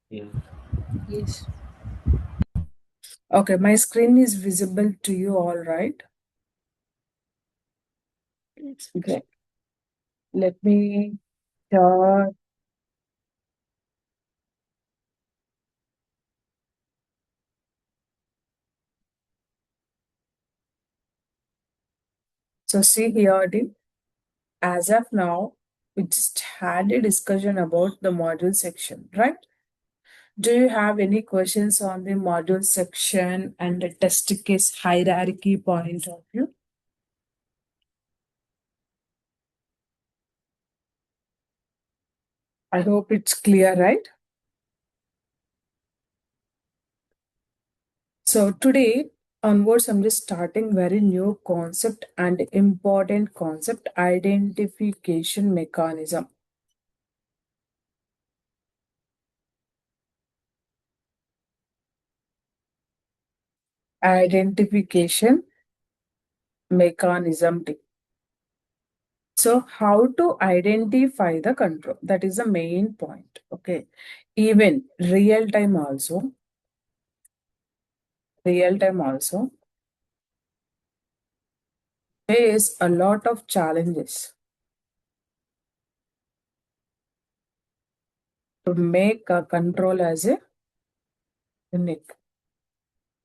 Yeah. Yes. Okay, my screen is visible to you all right? Yes. Great. Let me start. So see here, Deep. As of now, we just had a discussion about the module section, right? Do you have any questions on the module section and the test case hierarchy point of view? I hope it's clear, right? So today onwards, I'm just starting very new concept and important concept, identification mechanism. Identification mechanism. So how to identify the control? That is the main point. Okay. Even real time also face a lot of challenges to make a control as a unique.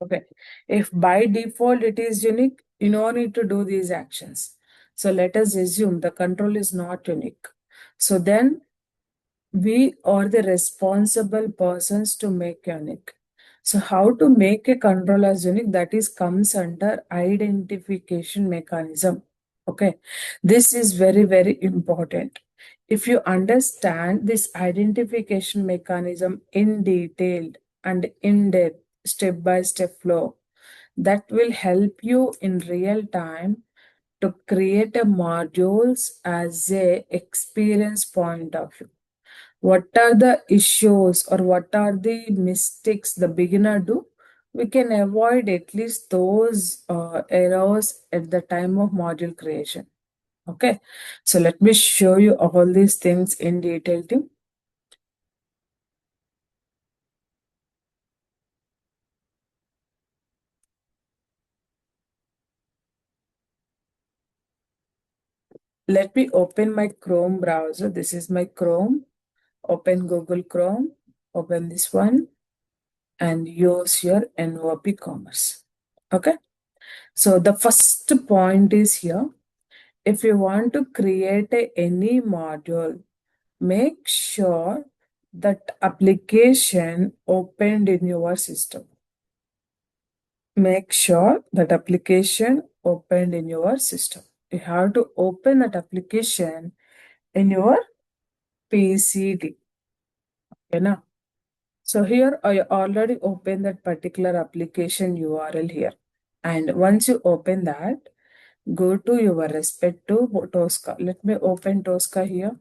Okay. If by default it is unique, you no need to do these actions. So let us assume the control is not unique. So then we are the responsible persons to make unique. So how to make a control as unique, that is comes under identification mechanism. Okay, this is very, very important. If you understand this identification mechanism in detail and in depth, step by step flow, that will help you in real time to create a modules as a experience point of view. What are the issues or what are the mistakes the beginner do? We can avoid at least those errors at the time of module creation. Okay, so let me show you all these things in detail, team. Let me open my Chrome browser. This is my Chrome. Open Google Chrome, open this one, and use your NOP Commerce. Okay, so the first point is here. If you want to create any module, make sure that application opened in your system. Make sure that application opened in your system. You have to open that application in your PCD. Okay, now. So here I already opened that particular application URL here. And once you open that, go to your respective Tosca. Let me open Tosca here.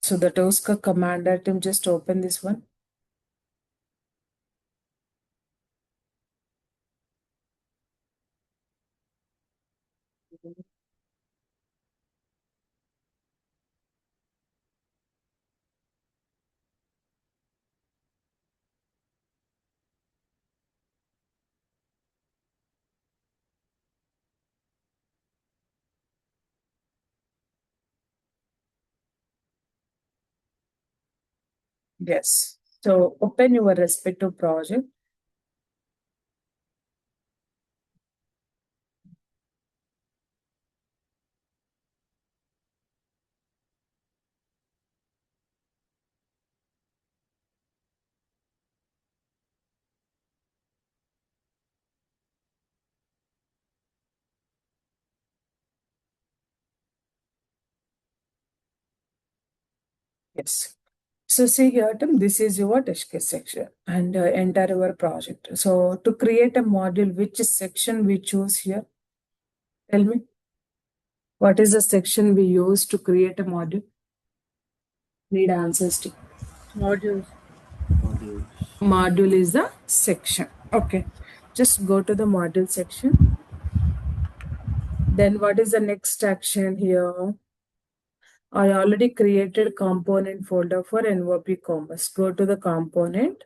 So the Tosca command item, just open this one. Yes. So open your respective project. Yes. So see here, Tim, this is your test case section and enter your project. So to create a module, which section we choose here? Tell me. What is the section we use to create a module? Need answers to. Modules. Modules. Module is the section. Okay. Just go to the module section. Then what is the next action here? I already created component folder for NOP Commerce. Go to the component,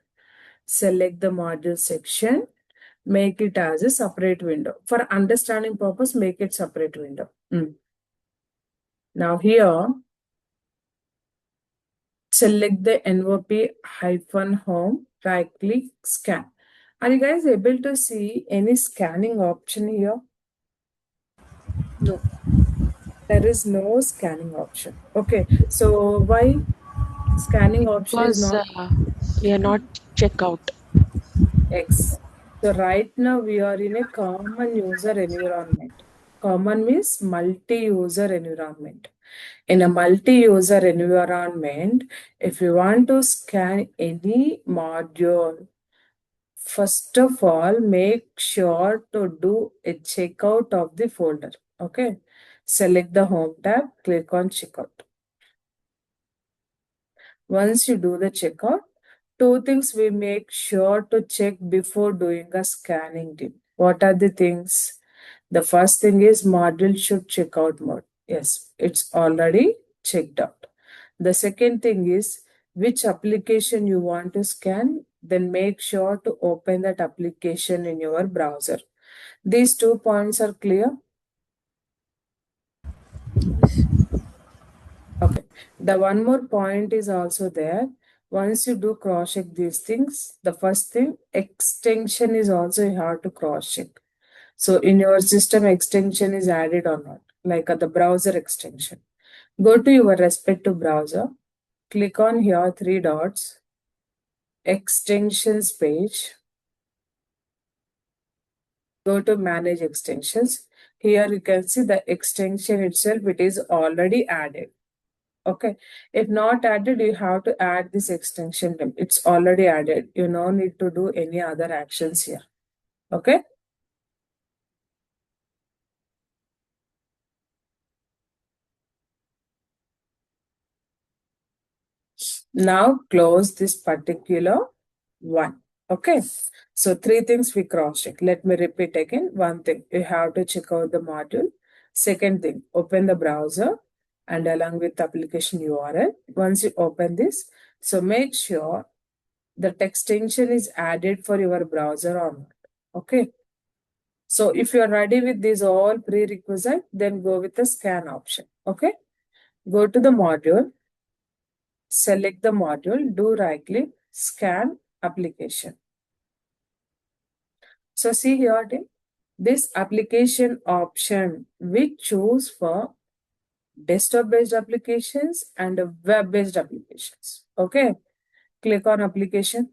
select the module section, make it as a separate window. For understanding purpose, make it separate window. Now here, select the NOP-home, right click, scan. Are you guys able to see any scanning option here? No, There is no scanning option. Okay, so why scanning option is because not we are not checkout. X? So right now we are in a common user environment. Common means multi-user environment. In a multi-user environment, if you want to scan any module, first of all, make sure to do a checkout of the folder. Okay. Select the home tab, click on checkout. Once you do the checkout, two things we make sure to check before doing a scanning tip. What are the things? The first thing is module should checkout mode. Yes, it's already checked out. The second thing is which application you want to scan, then make sure to open that application in your browser. These 2 points are clear. Okay. The one more point is also there. Once you do cross check these things, the first thing, extension is also you have to cross check. So in your system, extension is added or not, like the browser extension. Go to your respective browser, click on here 3 dots, extensions page, go to manage extensions. Here you can see the extension itself, it is already added. Okay. If not added, you have to add this extension. It's already added. You no need to do any other actions here. Okay. Now close this particular one. Okay. So 3 things we cross check. Let me repeat again. One thing, you have to check out the module. Second thing, open the browser and along with the application URL. Once you open this, so make sure the extension is added for your browser or not. Okay. So if you are ready with these all prerequisite, then go with the scan option. Okay. Go to the module, select the module, do right click, scan application. So see here, this application option we choose for desktop based applications and web based applications. Okay. Click on application.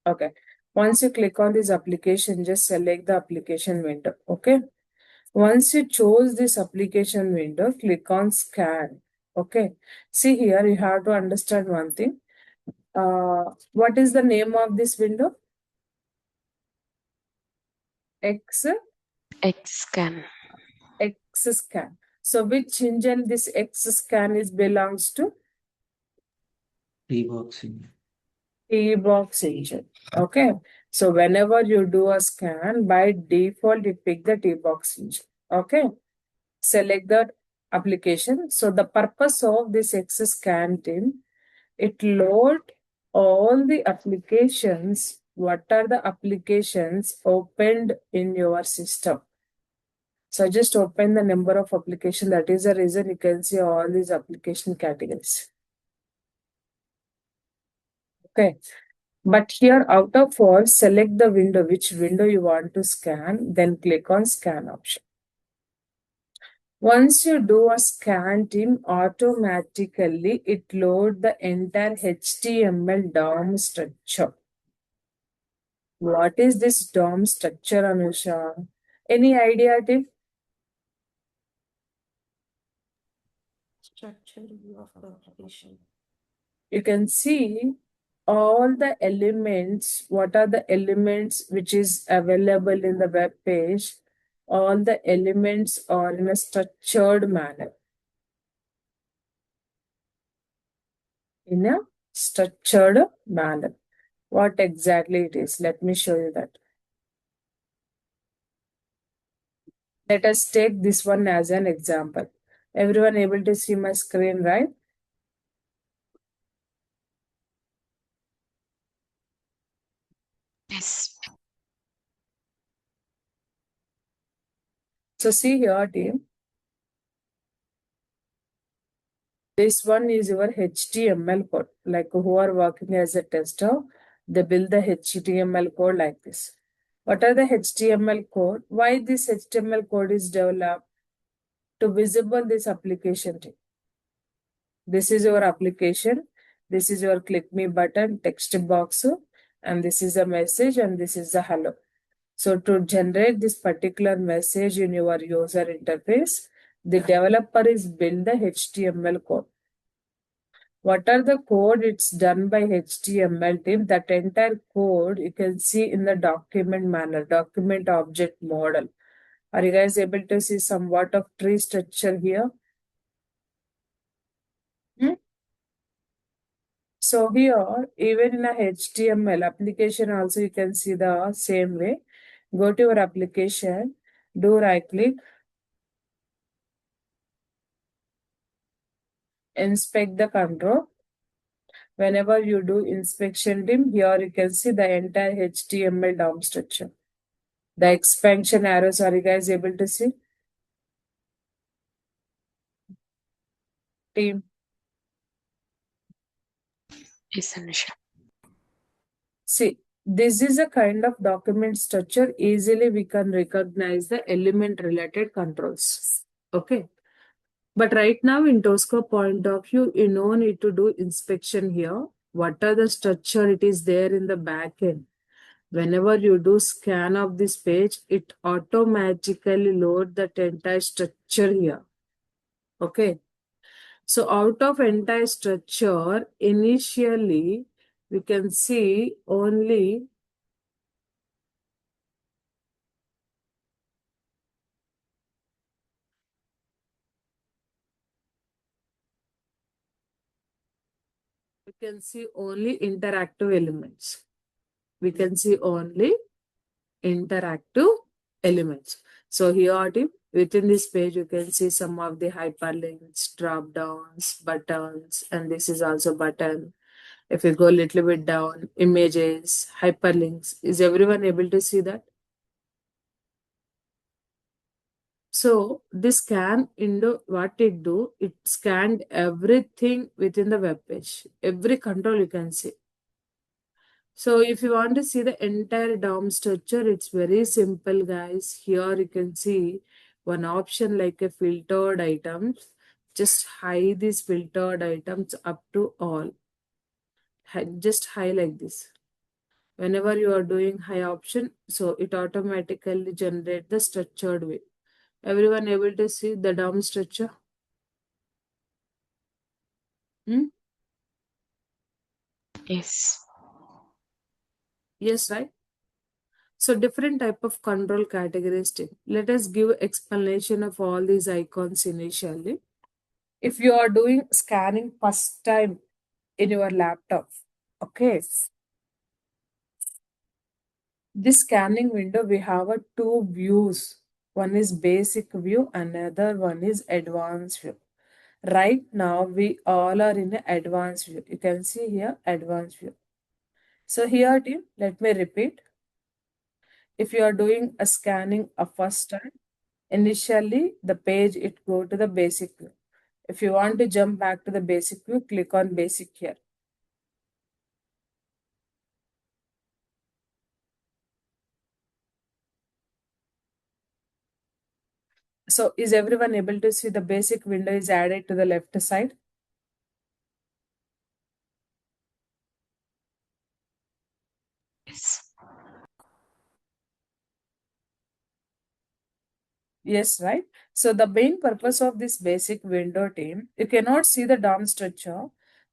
Okay. Once you click on this application, just select the application window. Okay. Once you choose this application window, click on scan. Okay. See here, you have to understand one thing. What is the name of this window? X XScan. XScan. So which engine this XScan is belongs to? T-boxing. T-box engine. Okay. So whenever you do a scan, by default, it pick the T-box engine. Okay. Select the application. So the purpose of this XScan team, it load all the applications. What are the applications opened in your system? So just open the number of application. That is the reason you can see all these application categories. Okay. But here out of all, select the window, which window you want to scan, then click on scan option. Once you do a scan team, automatically it load the entire HTML DOM structure. What is this DOM structure, Anusha? Any idea, Tim? Structure of the application. You can see all the elements. What are the elements which is available in the web page? all the elements are in a structured manner. In a structured manner. What exactly it is? Let me show you that. Let us take this one as an example. Everyone able to see my screen, right? Yes. So see here, team. This one is your HTML code. Like who are working as a tester, they build the HTML code like this. What are the HTML code? Why this HTML code is developed? To visible this application team. This is your application. This is your click me button, text box, and this is a message, and this is the hello. So to generate this particular message in your user interface, the developer is build the HTML code. What are the code? It's done by HTML team. That entire code you can see in the document manner, document object model. Are you guys able to see somewhat of tree structure here? Hmm? So here, even in a HTML application also you can see the same way. Go to your application, do right click, inspect the control. Whenever you do inspection team, here you can see the entire HTML DOM structure. The expansion arrows, are you guys able to see? Team. Yes, Anusha. See, this is a kind of document structure. Easily we can recognize the element related controls. Okay. But right now, in Tosca point of view, you no need to do inspection here. What are the structure it is there in the back end? Whenever you do scan of this page, it automatically load that entire structure here. Okay. So out of entire structure, initially, we can see only interactive elements. We can see only interactive elements. So here within this page, you can see some of the hyperlinks, drop downs, buttons, and this is also button. If you go a little bit down, images, hyperlinks, is everyone able to see that? So this scan window, what it do, it scanned everything within the web page. Every control you can see. So if you want to see the entire DOM structure, it's very simple, guys. Here you can see one option like a filtered items. Just hide these filtered items up to all. Just highlight this. Whenever you are doing high option, so it automatically generate the structured way. Everyone able to see the DOM structure? Hmm? Yes. Yes, right? So different type of control categories. Let us give explanation of all these icons initially. If you are doing scanning first time in your laptop, okay, this scanning window we have a two views. One is basic view, another one is advanced view. Right now we all are in advanced view. You can see here advanced view. So here team, let me repeat. If you are doing a scanning a first time, initially the page it go to the basic view. If you want to jump back to the basic view, click on basic here. So is everyone able to see the basic window is added to the left side? Yes. Yes, right? So the main purpose of this basic window team, you cannot see the DOM structure,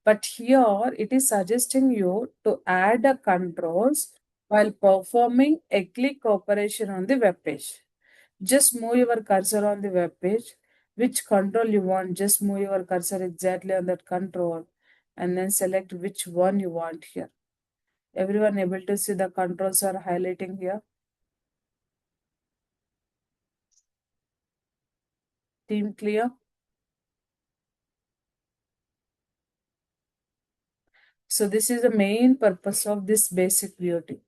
but here it is suggesting you to add the controls while performing a click operation on the web page. Just move your cursor on the web page. Which control you want, just move your cursor exactly on that control and then select which one you want here. Everyone able to see the controls are highlighting here? Team clear? So this is the main purpose of this basic beauty.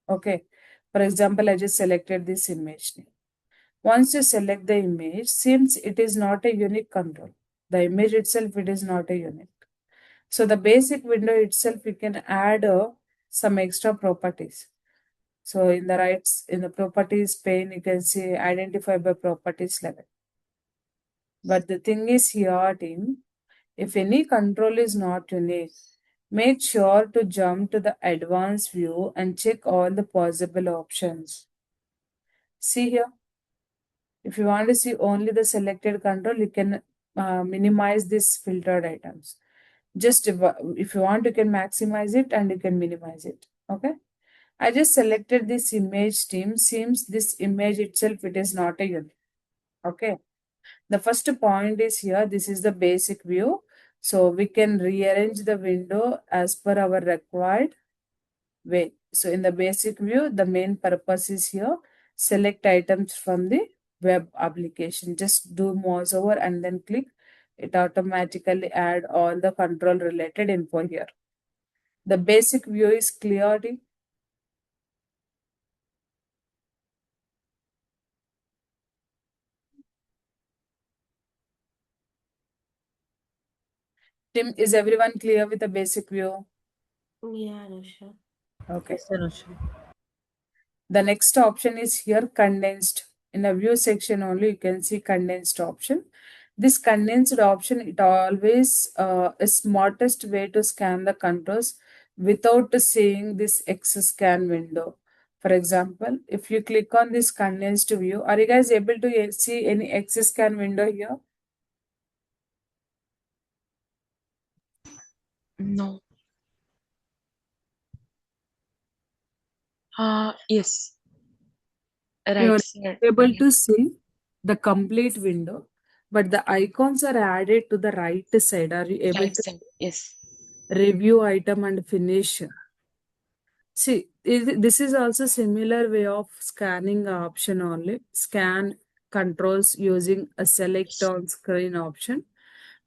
Okay. For example, I just selected this image name. Once you select the image, since it is not a unique control, the image itself, it is not a unique. So the basic window itself, we can add some extra properties. So in the rights, in the properties pane, you can see identify by properties level. But the thing is here, team, if any control is not unique, make sure to jump to the advanced view and check all the possible options. See here, if you want to see only the selected control, you can minimize these filtered items. Just if you want, you can maximize it and you can minimize it. Okay. I just selected this image team. Seems this image itself, it is not a unit. Okay. The first point is here. This is the basic view. So we can rearrange the window as per our required way. So in the basic view, the main purpose is here. Select items from the web application. Just do mouse over and then click. It automatically add all the control related info here. The basic view is clear. Tim, is everyone clear with the basic view? Yeah, Anusha. Okay. Yes, Anusha. The next option is here condensed. In the view section only, you can see condensed option. This condensed option, it always is smartest way to scan the controls without seeing this XScan window. For example, if you click on this condensed view, are you guys able to see any XScan window here? No. Yes. You Right are side. able Yeah. to see the complete window, but the icons are added to the right side. Are you able Right to side. Yes. review item and finish? See, this is also similar way of scanning option only. Scan controls using a select on screen option,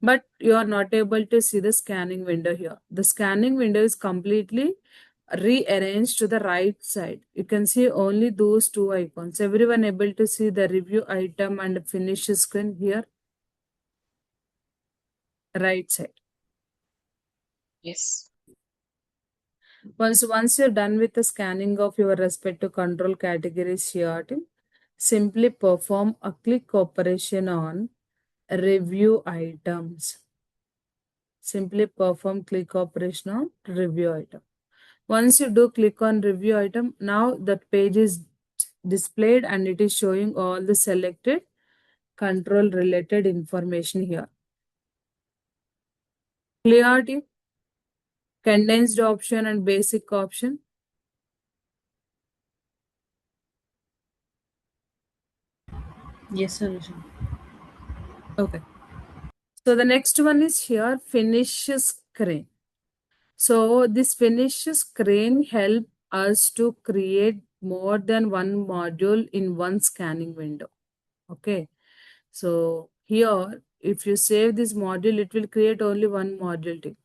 but you are not able to see the scanning window here. The scanning window is completely rearranged to the right side. You can see only those two icons. Everyone able to see the review item and finish screen here, right side. Yes. Once you're done with the scanning of your respective control categories here, simply perform a click operation on review items. Simply perform click operation on review item. Once you do click on review item, now that page is displayed and it is showing all the selected control related information here. Clarity, condensed option and basic option. Yes, Anusha. Okay. So the next one is here finish screen. So this finish screen help us to create more than one module in one scanning window. Okay. So here, if you save this module, it will create only one module.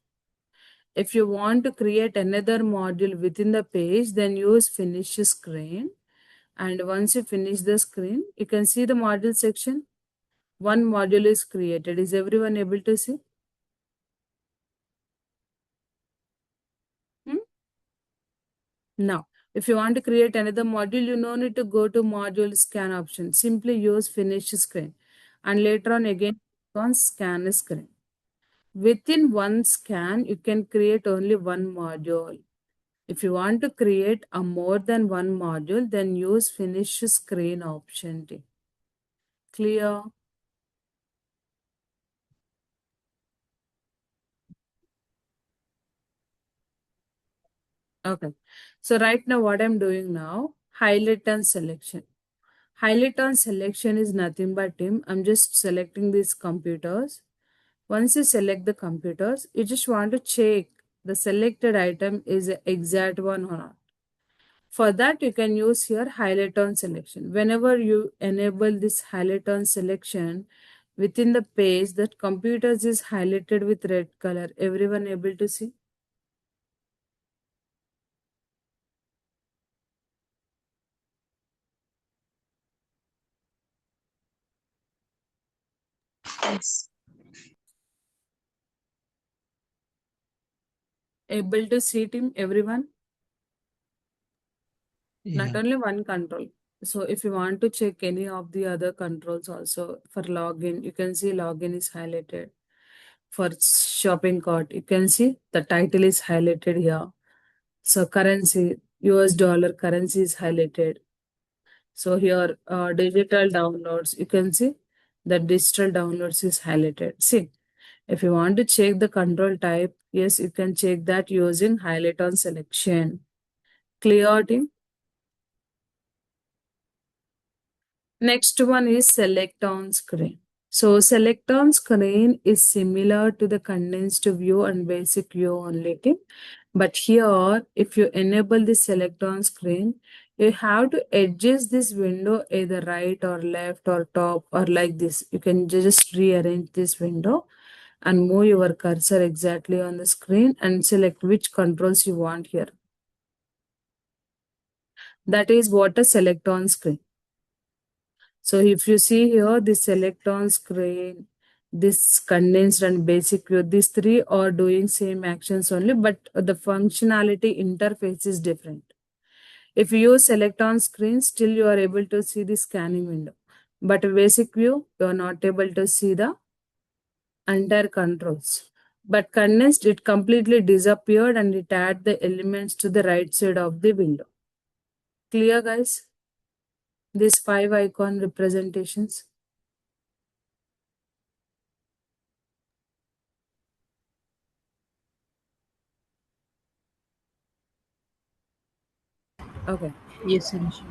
If you want to create another module within the page, then use finish screen. And once you finish the screen, you can see the module section. One module is created. Is everyone able to see? Hmm? Now, if you want to create another module, you no need to go to module scan option. Simply use finish screen. And later on again, on scan screen. Within one scan, you can create only one module. If you want to create a more than one module, then use finish screen option. Clear? Okay. So right now what I'm doing now, highlight and selection. Highlight on selection is nothing but team. I'm just selecting these computers. Once you select the computers, you just want to check the selected item is the exact one or not. For that, you can use here highlight on selection. Whenever you enable this highlight on selection within the page, that computers is highlighted with red color. Everyone able to see? Yes. Able to see team, everyone? Not Yeah. only one control. So if you want to check any of the other controls also for login, you can see login is highlighted. For shopping cart, you can see the title is highlighted here. So currency, US dollar currency is highlighted. So here digital downloads, you can see the digital downloads is highlighted. See, if you want to check the control type, yes, you can check that using highlight on selection. Clear team? Next one is select on screen. So select on screen is similar to the condensed view and basic view only thing. But here, if you enable the select on screen, you have to adjust this window either right or left or top or like this. You can just rearrange this window and move your cursor exactly on the screen and select which controls you want here. That is what a select on screen. So if you see here, this select on screen, this condensed and basic view, these three are doing same actions only, but the functionality interface is different. If you use select on screen, still you are able to see the scanning window. But basic view, you are not able to see the entire controls. But condensed, it completely disappeared and it add the elements to the right side of the window. Clear, guys? These 5 icon representations. Okay. Yes, Anisha.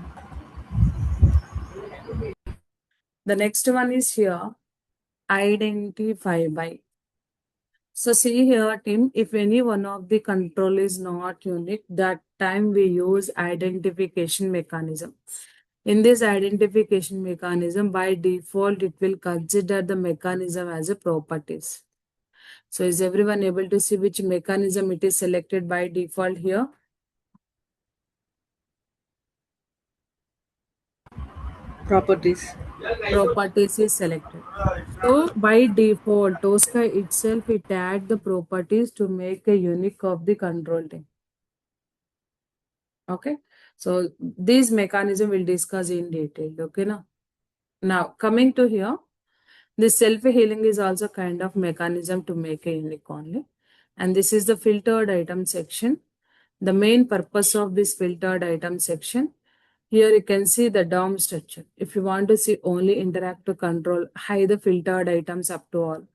The next one is here, identify by. So see here, Tim, if any one of the control is not unique, that time we use identification mechanism. In this identification mechanism, by default, it will consider the mechanism as a properties. So is everyone able to see which mechanism it is selected by default here? Properties. Properties is selected. So by default, Tosca itself, it add the properties to make a unique of the control type. Okay. So this mechanism we'll discuss in detail. Okay. Now coming to here, this self-healing is also kind of mechanism to make a unique only. And this is the filtered item section. The main purpose of this filtered item section, here you can see the DOM structure. If you want to see only interactive control, hide the filtered items up to all.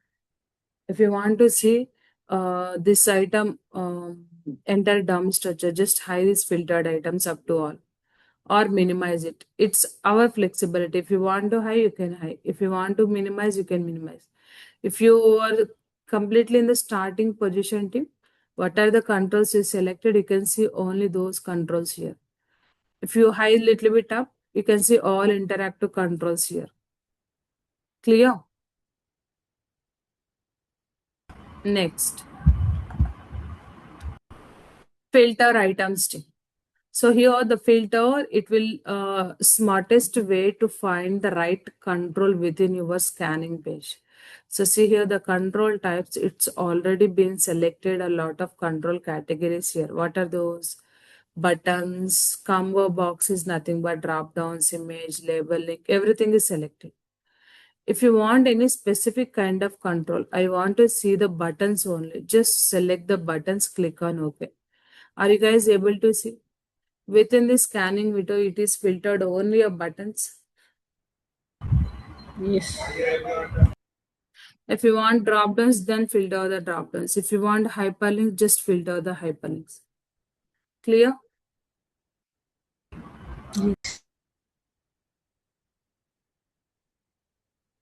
If you want to see this item enter DOM structure, just hide these filtered items up to all or minimize it. It's our flexibility. If you want to hide, you can hide. If you want to minimize, you can minimize. If you are completely in the starting position team, what are the controls you selected? You can see only those controls here. If you hide little bit up, you can see all interactive controls here. Clear? Next, filter items team. So here the filter, it will smartest way to find the right control within your scanning page. So see here the control types, it's already been selected a lot of control categories here. What are those? Buttons, combo box is nothing but drop downs, image, label, link, everything is selected. If you want any specific kind of control, I want to see the buttons only. Just select the buttons, click on OK. Are you guys able to see? Within the scanning window, it is filtered only of buttons. Yes. If you want drop downs, then filter the drop downs. If you want hyperlinks, just filter the hyperlinks. Clear? Yes.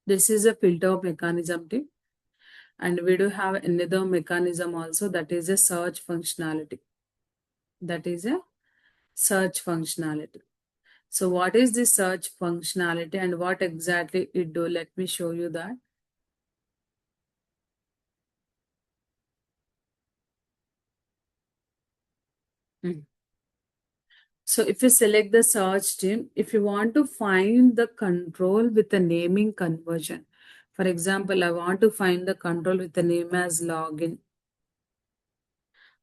This is a filter mechanism team. And we do have another mechanism also, that is a search functionality. That is a search functionality. So what is the search functionality and what exactly it do? Let me show you that. So if you select the search team, if you want to find the control with the naming conversion, for example, I want to find the control with the name as login.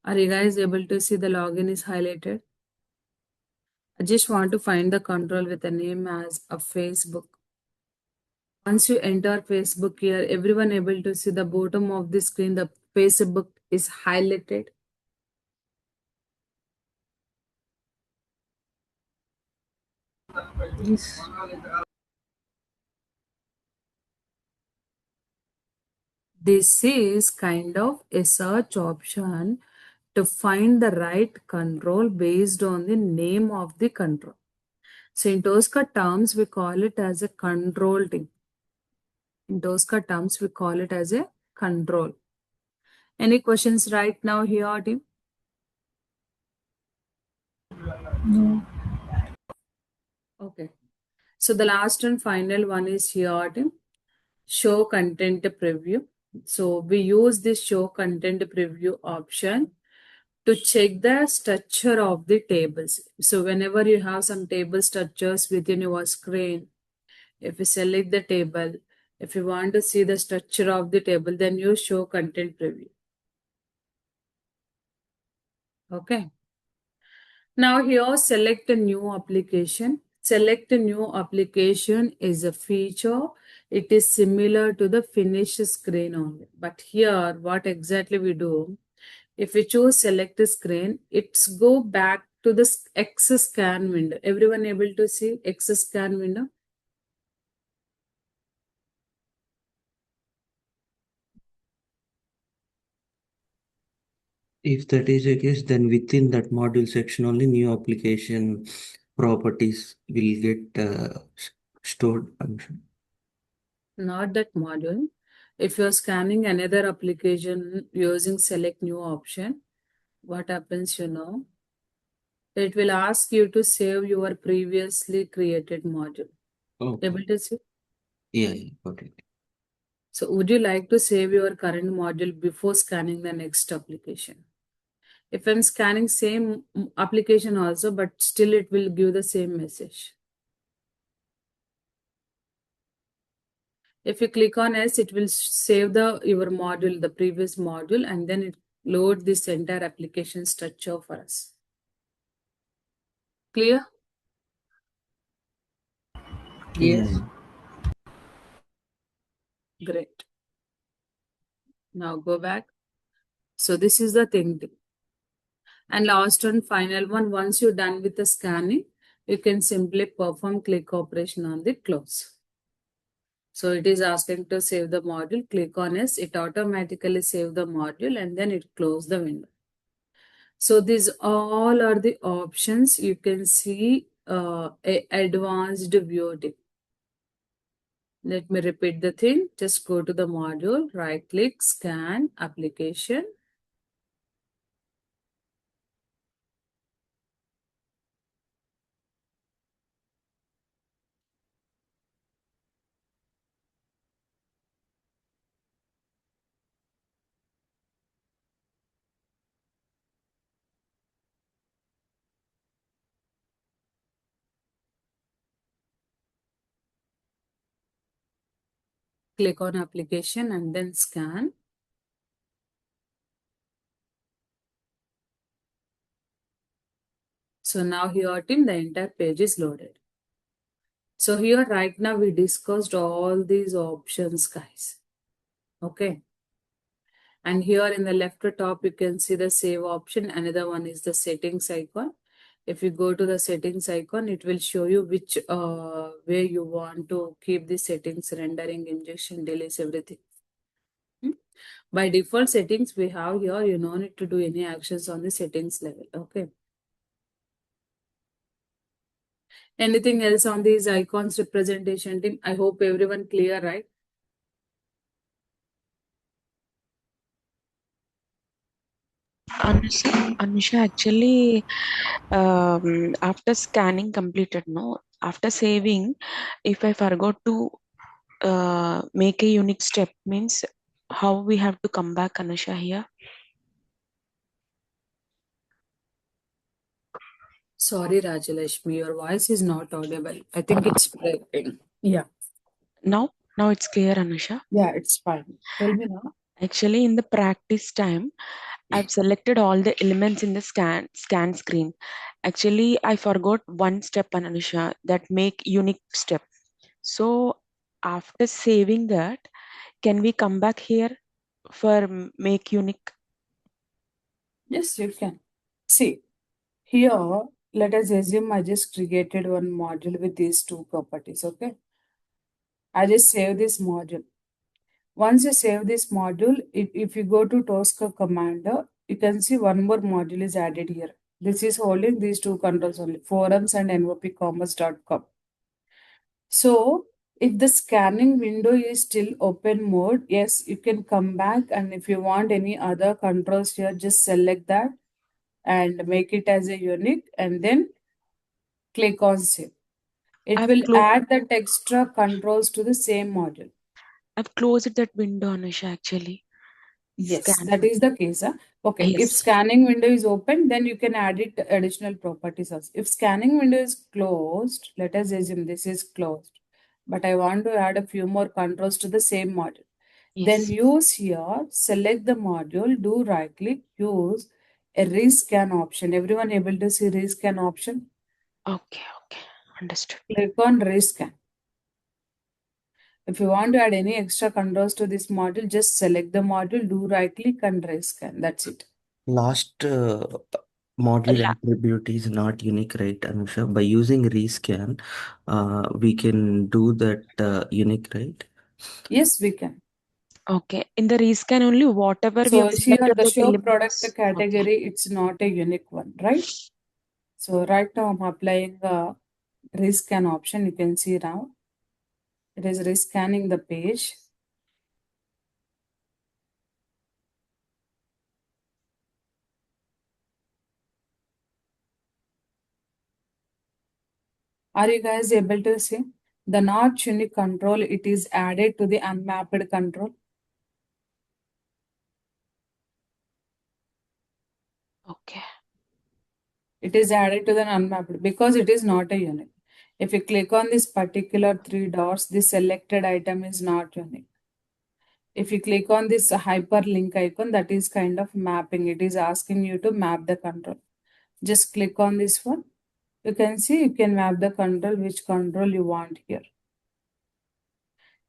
Are you guys able to see the login is highlighted? I just want to find the control with the name as a Facebook. Once you enter Facebook here, everyone able to see the bottom of the screen, the Facebook is highlighted. Yes. This is kind of a search option to find the right control based on the name of the control. So in Tosca terms, we call it as a control team. In Tosca terms, we call it as a control. Any questions right now here, team? No. Okay. So the last and final one is here, team. Show content preview. So we use this show content preview option to check the structure of the tables. So whenever you have some table structures within your screen, if you select the table, if you want to see the structure of the table, then you show content preview. Okay. Now here select a new application. Select a new application is a feature. It is similar to the finished screen only. But here what exactly we do, if we choose select a screen, it's go back to the XScan window. Everyone able to see XScan window? If that is the case, then within that module section only new application properties will get stored. Not that module. If you're scanning another application using select new option, what happens, you know? It will ask you to save your previously created module. Okay. Able to see? Yeah, got it. So would you like to save your current module before scanning the next application? If I'm scanning same application also, but still it will give the same message. If you click on S, it will save your module, the previous module, and then it load this entire application structure for us. Clear? Yes. Yeah. Great. Now go back. So this is the thing. And last and final one, once you're done with the scanning, you can simply perform click operation on the close. So it is asking to save the module, click on S, it automatically save the module and then it close the window. So these all are the options you can see a advanced view tip. Let me repeat the thing. Just go to the module, right click, scan, application. Click on application and then scan. So now here team, the entire page is loaded. So here right now we discussed all these options, guys. Okay. And here in the left top, you can see the save option. Another one is the settings icon. If you go to the settings icon, it will show you which way you want to keep the settings, rendering, injection, delays, everything. By default settings we have here, you no need to do any actions on the settings level. Okay. Anything else on these icons representation team? I hope everyone clear, right? Anusha, actually, after scanning completed, no, after saving, if I forgot to make a unique step, means how we have to come back, Anusha, here. Sorry, Rajalashmi, your voice is not audible. I think it's breaking. Yeah. Now it's clear, Anusha. Yeah, it's fine. Tell me now. Actually, in the practice time, I've selected all the elements in the scan screen. Actually, I forgot one step, Anusha, that make unique step. So after saving that, can we come back here for make unique? Yes, you can. See, here, let us assume I just created one module with these two properties, okay? I just save this module. Once you save this module, if you go to Tosca Commander, you can see one more module is added here. This is holding these two controls only, forums and nvpcommerce.com. So if the scanning window is still open mode, yes, you can come back, and if you want any other controls here, just select that and make it as a unique and then click on save. It I've will closed. add that extra controls to the same module. I've closed that window, Anusha. Actually, Yes, scan. that is the case. Huh? Okay, if Yes. scanning window is open, then you can add it additional properties also. If scanning window is closed, let us assume this is closed, but I want to add a few more controls to the same module. Then Yes. use here, select the module, do right click, use a rescan option. Everyone able to see rescan option? Okay. Okay. Understood. Click on rescan. If you want to add any extra controls to this module, just select the module, do right click and rescan. That's it. Last module La- attribute is not unique, right, Anusha? By using rescan, we can do that unique, right? Yes, we can. Okay. In the rescan only, whatever we So have here selected the that show product elements. Okay. category, it's not a unique one, right? So right now I'm applying a rescan option. You can see now it is rescanning the page. Are you guys able to see? The not unique control, it is added to the unmapped control. Okay. It is added to the unmapped because it is not a unique. If you click on this particular three dots, the selected item is not unique. If you click on this hyperlink icon, that is kind of mapping. It is asking you to map the control. Just click on this one. You can see you can map the control, which control you want here.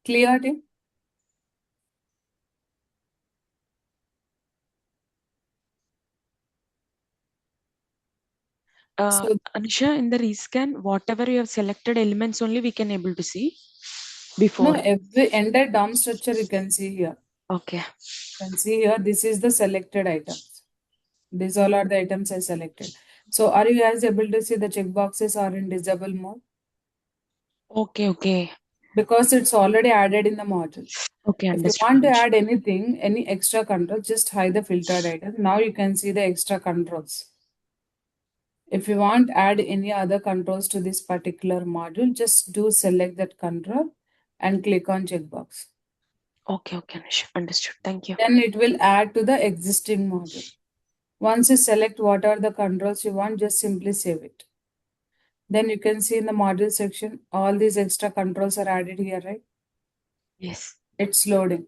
Clear it? So Anusha, in the rescan, whatever you have selected elements only we can able to see no, before. every entire DOM structure you can see here. Okay. You can see here, this is the selected items. These all are the items I selected. So are you guys able to see the checkboxes are in disable mode? Okay. Okay. Because it's already added in the module. Okay. If you Understood, want to Anusha. add anything, any extra control, just hide the filtered item. Now you can see the extra controls. If you want add any other controls to this particular module, just do select that control and click on checkbox. Okay. Okay, Anusha. Understood. Thank you. Then it will add to the existing module. Once you select what are the controls you want, just simply save it. Then you can see in the module section, all these extra controls are added here, right? Yes. It's loading.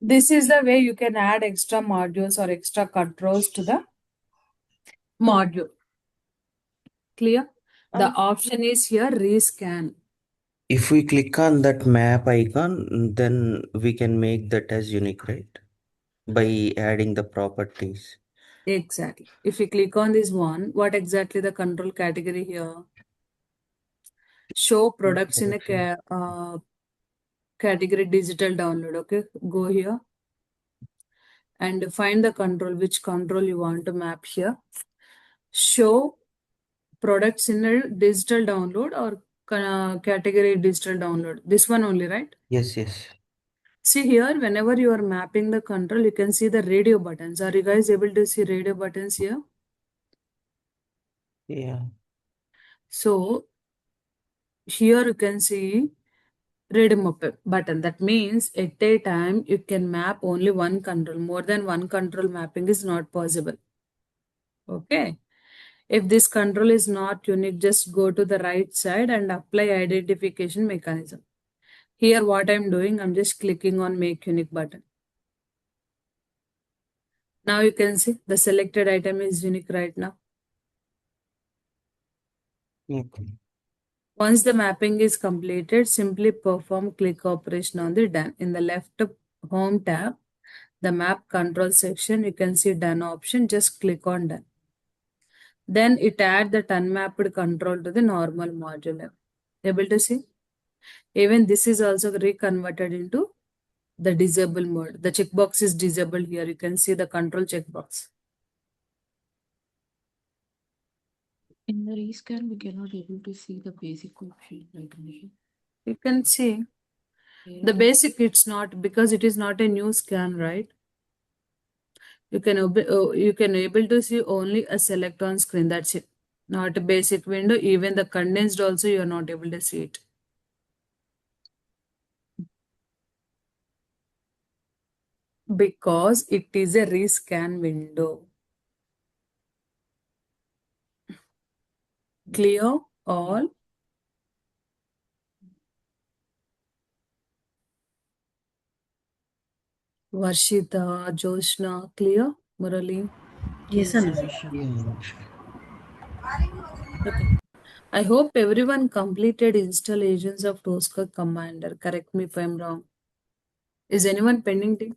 This is the way you can add extra modules or extra controls to the module. Clear? The option is here, rescan. If we click on that map icon, then we can make that as unique, right? By adding the properties. Exactly. If you click on this one, what exactly the control category here? Show products in a category digital download. Okay, go here and find the control, which control you want to map here. Show products in a digital download or category digital download. This one only, right? Yes, yes. See here, whenever you are mapping the control, you can see the radio buttons. Are you guys able to see radio buttons here? Yeah. So here you can see radio button. That means at a time you can map only one control. More than one control mapping is not possible. Okay. If this control is not unique, just go to the right side and apply identification mechanism. Here what I'm doing, I'm just clicking on make unique button. Now you can see the selected item is unique right now. Okay. Once the mapping is completed, simply perform click operation on the done. In the left home tab, the map control section, you can see done option, just click on done. Then it add the unmapped control to the normal module. Able to see? Even this is also reconverted into the disable mode. The checkbox is disabled here. You can see the control checkbox. In the rescan, we cannot able to see the basic option like this. You can see the basic, it's not because it is not a new scan, right? You can able to see only a select on screen. That's it. Not a basic window. Even the condensed also you are not able to see it. Because it is a rescan window. Clear all? Varshita, Joshna, clear? Murali? Yes, Anusha. Yeah. Okay. I hope everyone completed installations of Tosca Commander. Correct me if I'm wrong. Is anyone pending? Team?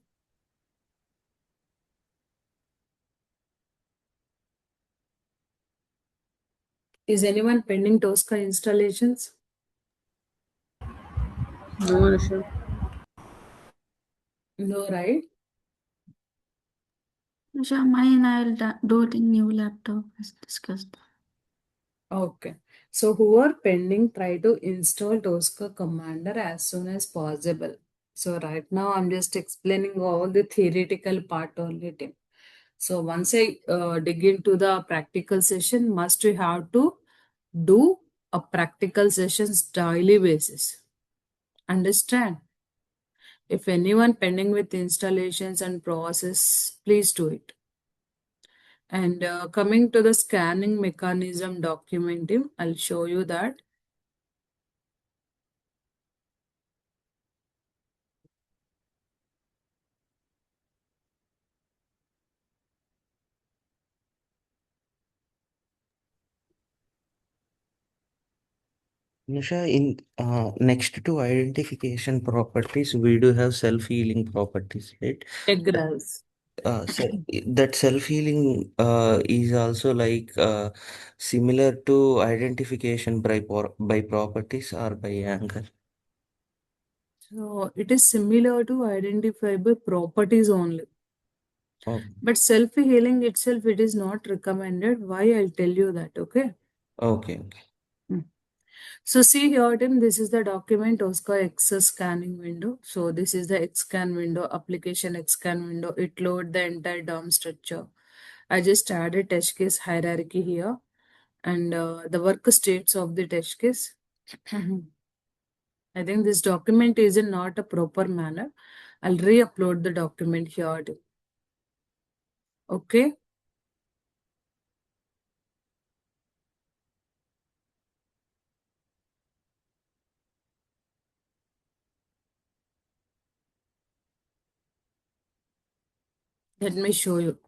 Is anyone pending Tosca installations? No, Anusha. No, right? Anusha, mine I'll do it in new laptop as discussed. Okay. So who are pending, try to install Tosca Commander as soon as possible. So right now I'm just explaining all the theoretical part only, Tim. So once I dig into the practical session, must we have to do a practical sessions daily basis. Understand? If anyone pending with installations and process, please do it. And coming to the scanning mechanism document, I'll show you that. Nisha, in next to identification properties, we do have self-healing properties, right? Egress. So that self-healing is also like similar to identification by properties or by angle. So it is similar to identifiable properties only. Oh, But self-healing itself, it is not recommended. Why? I'll tell you that, okay? okay, okay. Hmm. So see here, Tim, this is the document Tosca XS scanning window. So this is the XScan window, application XScan window. It load the entire DOM structure. I just added test case hierarchy here and the work states of the test case. I think this document is in not a proper manner. I'll re-upload the document here. Tim. Okay. Let me show you.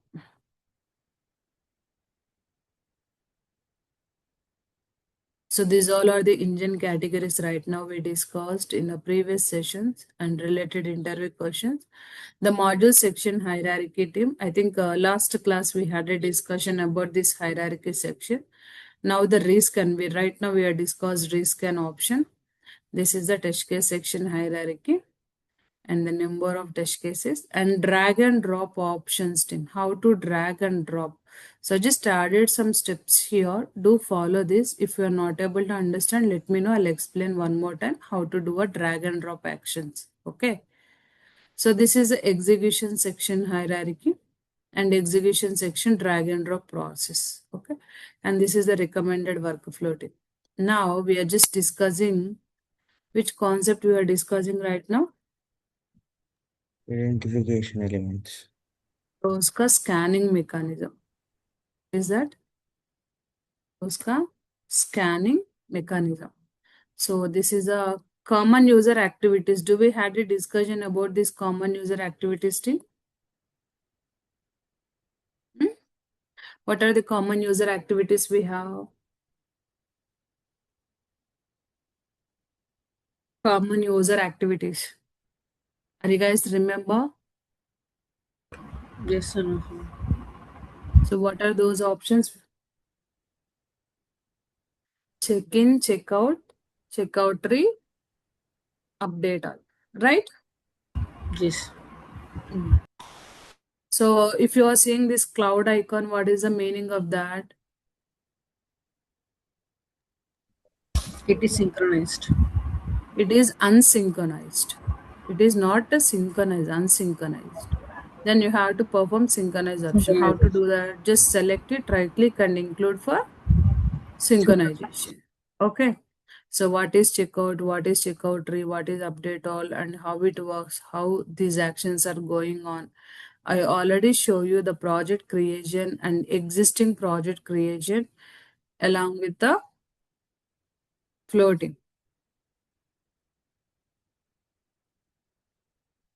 So these all are the engine categories right now we discussed in the previous sessions and related interview questions. The module section hierarchy, Team. I think last class we had a discussion about this hierarchy section. Now the risk and right now we are discussed risk and option. This is the test case section hierarchy. and the number of test cases, and drag and drop options team. How to drag and drop. So just added some steps here. Do follow this. If you are not able to understand, let me know. I'll explain one more time how to do a drag and drop actions. Okay. So this is the execution section hierarchy and execution section drag and drop process. Okay. And this is the recommended workflow tip. Now we are just discussing which concept we are discussing right now. Identification elements. Tosca scanning mechanism. Is that Tosca scanning mechanism? So this is a common user activities. Do we had a discussion about this common user activities team? What are the common user activities we have? Common user activities. Are you guys remember? Yes or no? So what are those options? Check in, check out tree, update all. Right? Yes. So if you are seeing this cloud icon, what is the meaning of that? It is synchronized. It is unsynchronized. It is not a synchronized, unsynchronized. Then you have to perform synchronize option. How to do that? Just select it, right click and include for synchronization. Okay. So what is checkout, what is checkout tree, what is update all, and how it works, how these actions are going on. I already show you the project creation and existing project creation along with the floating.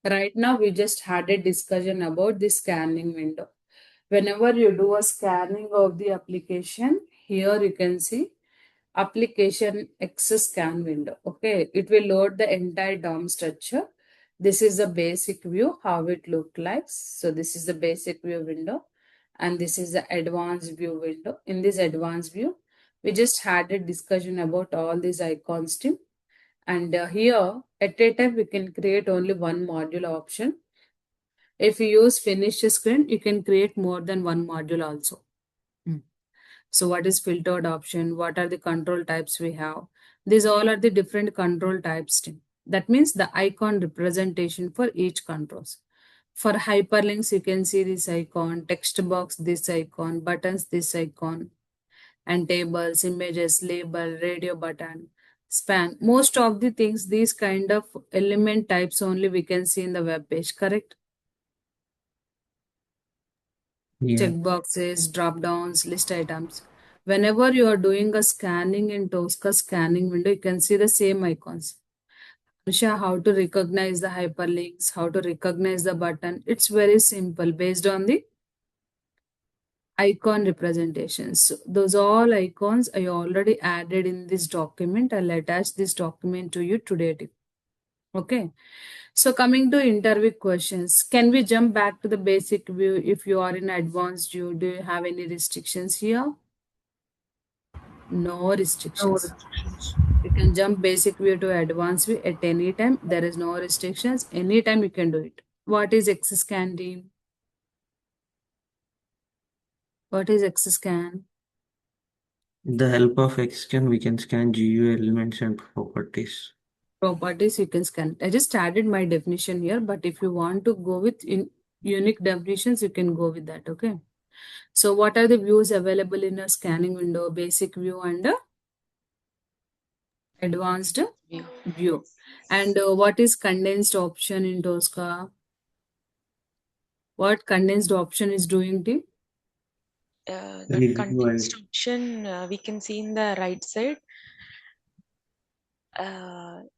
Right now, we just had a discussion about the scanning window. Whenever you do a scanning of the application, here you can see application XScan window. Okay, it will load the entire DOM structure. This is the basic view, how it look like. So this is the basic view window, and this is the advanced view window. In this advanced view, we just had a discussion about all these icons team. And here, at a time, we can create only one module option. If you use finish screen, you can create more than one module also. So what is filtered option? What are the control types we have? These all are the different control types. That means the icon representation for each controls. For hyperlinks, you can see this icon, text box, this icon, buttons, this icon, and tables, images, label, radio button, span. Most of the things, these kind of element types only we can see in the web page, correct? Yeah. Checkboxes, drop downs, list items. Whenever you are doing a scanning in Tosca scanning window, you can see the same icons. Anusha, how to recognize the hyperlinks, how to recognize the button. It's very simple based on the icon representations. So those all icons I already added in this document. I'll attach this document to you today. Okay. So coming to interview questions, can we jump back to the basic view if you are in advanced view? Do you have any restrictions here? No No restrictions. restrictions. You can jump basic view to advanced view at any time. There is no restrictions. Anytime you can do it. What is XScan team? What is XScan? The help of XScan, we can scan GUI elements and properties. Properties you can scan. I just added my definition here, but if you want to go with unique definitions, you can go with that. Okay. So what are the views available in a scanning window? Basic view and advanced View. view. And what is condensed option in Tosca? What condensed option is doing team? The Review context and option we can see in the right side.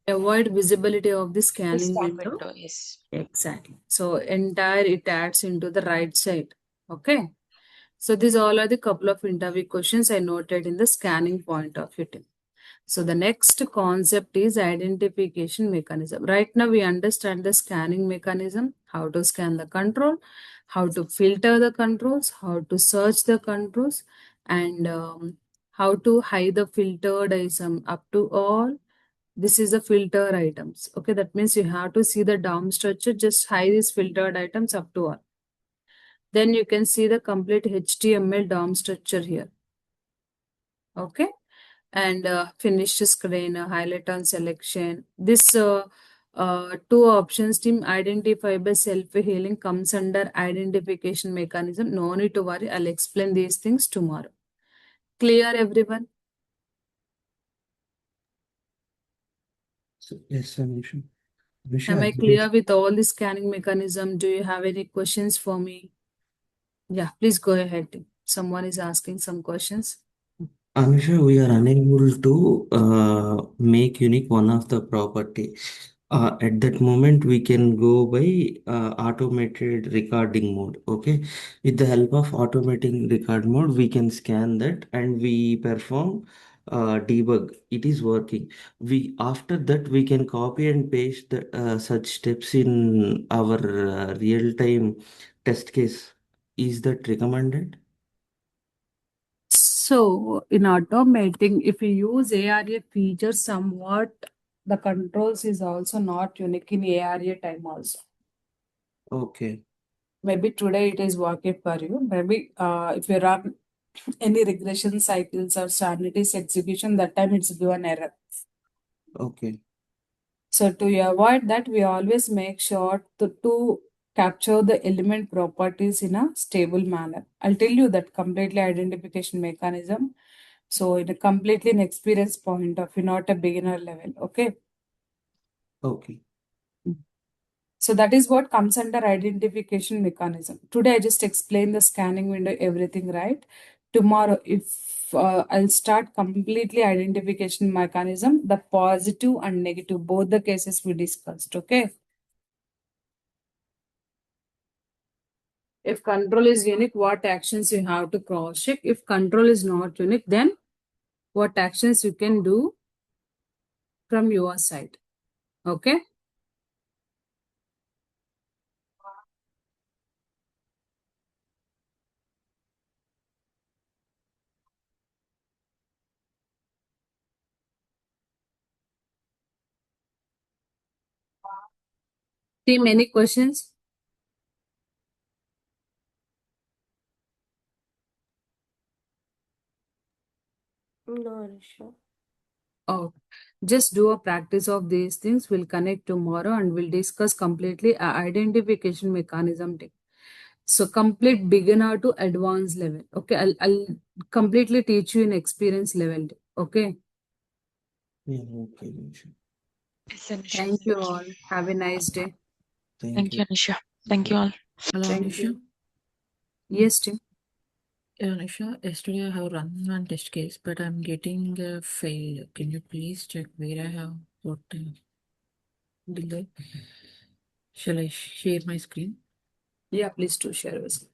Avoid visibility of the The scanning scan window. window, yes. Exactly. So entire it adds into the right side. Okay. So these all are the couple of interview questions I noted in the scanning point of view. So the next concept is identification mechanism. Right now we understand the scanning mechanism, how to scan the control, how to filter the controls, how to search the controls, and how to hide the filtered ISM up to all, This is the filter items. Okay, that means you have to see the DOM structure, just hide these filtered items up to all. Then you can see the complete HTML DOM structure here. Okay, and finish screen, highlight on selection. This two options, team identify by self-healing, comes under identification mechanism. No need to worry, I'll explain these things tomorrow. Clear, everyone? Yes, Anisha. Am I Anisha, clear with all the scanning mechanism? Do you have any questions for me? Yeah, please go ahead. Someone is asking some questions. Amisha, we are unable to make unique one of the property. At that moment, we can go by automated recording mode. Okay, with the help of automating record mode, we can scan that and we perform debug. It is working. We after that we can copy and paste the, such steps in our real-time test case. Is that recommended? So in automating, if you use ARA feature somewhat, the controls is also not unique in ARA time also. Okay. Maybe today it is working for you. Maybe if you run any regression cycles or standardized execution, that time it's given error. Okay. So to avoid that, we always make sure to capture the element properties in a stable manner. I'll tell you that completely identification mechanism. So in a completely an experience point of view, not a beginner level. Okay. Okay. So that is what comes under identification mechanism. Today I just explained the scanning window, everything, right? Tomorrow, if I'll start completely identification mechanism, the positive and negative, both the cases we discussed. Okay. If control is unique, what actions you have to cross check? If control is not unique, then what actions you can do from your side. Okay. Team, any questions? No, Anisha. Oh, just do a practice of these things. We'll connect tomorrow and we'll discuss completely a identification mechanism. So complete beginner to advanced level. Okay, I'll completely teach you in experience level. Okay. Yeah, okay, Anisha. Yes, Anisha. Thank you all. Have a nice day. Thank Thank you. you, Anisha. Thank you all. Hello, Thank Anisha. you. Yes, Tim. Anisha, yesterday I have run one test case, but I'm getting a fail. Can you please check where I have got a delay? Shall I share my screen? Yeah, please do share with me.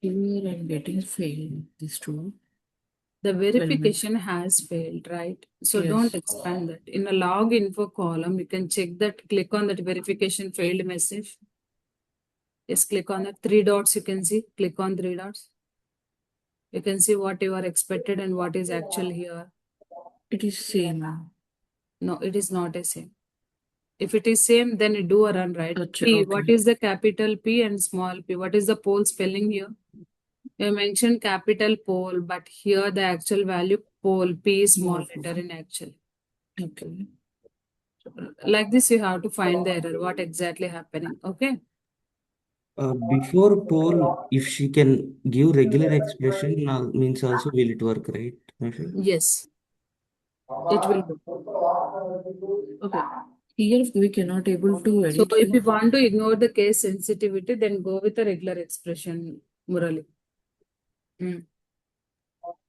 Here I'm getting fail. This tool. The Element. verification has failed, right? So Yes. don't expand that. In a log info column, you can check that, click on that verification failed message. Just click on the three dots, you can see, click on three dots. You can see what you are expected and what is actual here. It is same. No, it is not a same. If it is same, then you do a run, right? Gotcha, P, okay. what is the capital P and small p? What is the pole spelling here? You mentioned capital pole, but here the actual value pole, P is small letter in actual. Okay. Like this, you have to find the error, what exactly happening. Okay. Before poll, if she can give regular expression, means also will it work, right, Anisha? Yes, it will do. Okay. Here we cannot able to So edit if you here. want to ignore the case sensitivity, then go with a regular expression, Murali.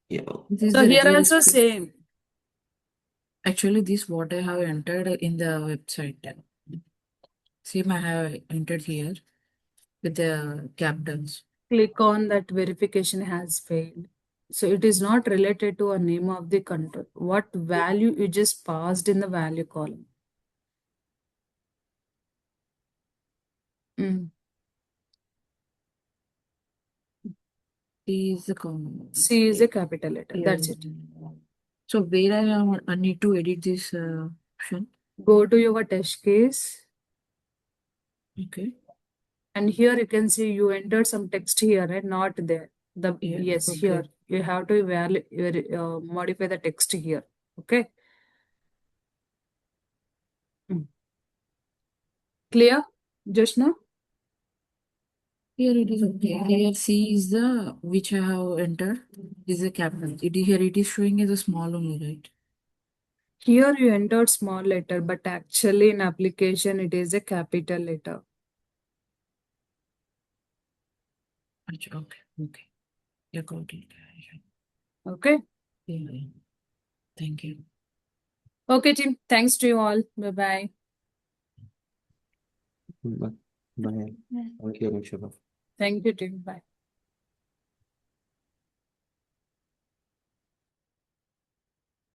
Yeah. This is So the here regular also expression. same. Actually, this what I have entered in the website. Same I have entered here with the capitals. Click on that verification has failed. So it is not related to a name of the control. What value you just passed in the value column. Mm. C is the common. C is a capital letter. That's it. So where I need to edit this option. Go to your test case. Okay. And here you can see you entered some text here and not there. The Yeah, yes, okay. here you have to modify the text here. Okay. Mm. Clear, Joshna? Here it is okay. Here C is the which I have entered is a capital. Here it is showing as a small only, right? Here you entered small letter, but actually in application it is a capital letter. Okay, okay. Yeah, got it. Okay. Yeah. Thank you. Okay, team. Thanks to you all. Bye-bye. Bye. Bye. Thank you, Anushka. Thank you, team. Bye.